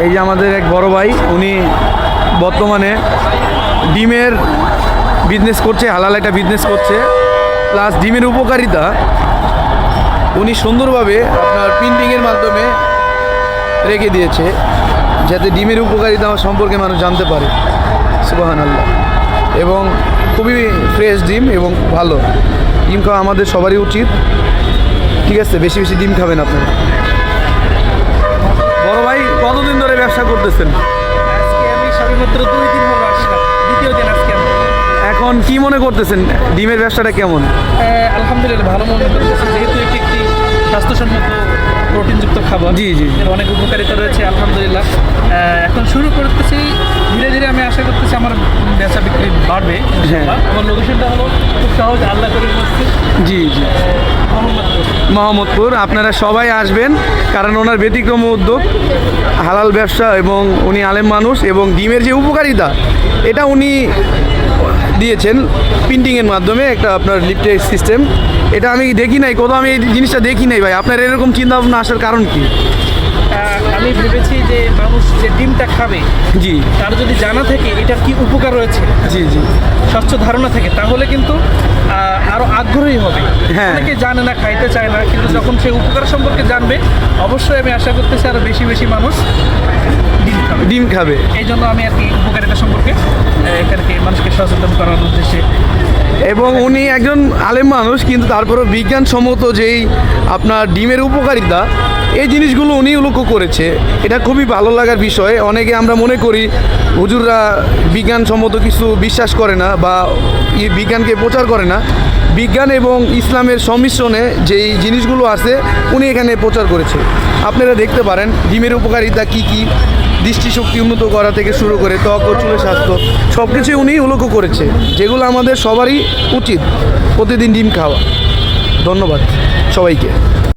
এই যে আমাদের এক বড় ভাই, উনি বর্তমানে ডিমের বিজনেস করছে, হালাল একটা বিজনেস করছে, প্লাস ডিমের উপকারিতা উনি সুন্দরভাবে আপনার প্রিন্টিংয়ের মাধ্যমে রেখে দিয়েছে, যাতে ডিমের উপকারিতা সম্পর্কে মানুষ জানতে পারে। সুবহানাল্লাহ। এবং খুবই ফ্রেশ ডিম এবং ভালো ডিম খাওয়া আমাদের সবারই উচিত। ঠিক আছে, বেশি বেশি ডিম খাবেন আপনারা। বড় ভাই, কতদিন ধরে ব্যবসা করতেছেন? আজকে আমি সবেমাত্র 2 দিন হলো আসলাম, দ্বিতীয় দিন আজকে আমি। এখন কি মনে করতেছেন, ডিমের ব্যবসাটা কেমন? আলহামদুলিল্লাহ ভালো মনে করতেছি, যেহেতু এটি একটি স্বাস্থ্যসম্মত প্রোটিনযুক্ত খাবার। জি, জি। এর অনেক উপকারিতা রয়েছে আলহামদুলিল্লাহ। এখন শুরু করতেছি, ধীরে ধীরে আমি আশা করতেছি আমার বেচা বিক্রি বাড়বে ইনশাআল্লাহ। আমার লোকেশনটা হলো খুব সহজ, আল্লাহ করিম মসজিদ, জি জি, মোহাম্মদপুর। মোহাম্মদপুর। আপনারা সবাই আসবেন, কারণ ওনার ব্যতিক্রম উদ্যোগ, হালাল ব্যবসা, এবং উনি আলেম মানুষ, এবং ডিমের যে উপকারিতা এটা উনি দিয়েছেন প্রিন্টিংয়ের মাধ্যমে, একটা আপনার লিফটের সিস্টেম। এটা আমি দেখি নাই কোথাও, আমি এই জিনিসটা দেখি নাই ভাই। আপনার এরকম চিন্তা ভাবনা আসার কারণ কি? আমি ভেবেছি যে মানুষ যে ডিমটা খাবে, জি তার যদি জানা থাকে এটার কি উপকার রয়েছে, জি জি, স্বচ্ছ ধারণা থাকে, তাহলে কিন্তু আরও আগ্রহী হবে। হ্যাঁ। অনেকে জানে না, খাইতে চায় না, কিন্তু যখন সে উপকার সম্পর্কে জানবে, অবশ্যই আমি আশা করতেছি আরও বেশি বেশি মানুষ ডিম খাবে। ডিম খাবে। এই জন্য আমি আর কি উপকারিতা সম্পর্কে এখানে মানুষকে সচেতন করার উদ্দেশ্যে। এবং উনি একজন আলেম মানুষ, কিন্তু তারপরেও বিজ্ঞানসম্মত যেই আপনার ডিমের উপকারিতা, এই জিনিসগুলো উনি লক্ষ্য করেছে। এটা খুবই ভালো লাগার বিষয়। অনেকে আমরা মনে করি হুজুররা বিজ্ঞানসম্মত কিছু বিশ্বাস করে না বা বিজ্ঞানকে প্রচার করে না। বিজ্ঞান এবং ইসলামের সংমিশ্রণে যেই জিনিসগুলো আছে উনি এখানে প্রচার করেছে। আপনারা দেখতে পারেন ডিমের উপকারিতা কি কি, দৃষ্টিশক্তি উন্নত করা থেকে শুরু করে ত্বক ও চুলের স্বাস্থ্য, সব কিছুই উনি উল্লেখ করেছে, যেগুলো আমাদের সবারই উচিত প্রতিদিন ডিম খাওয়া। ধন্যবাদ সবাইকে।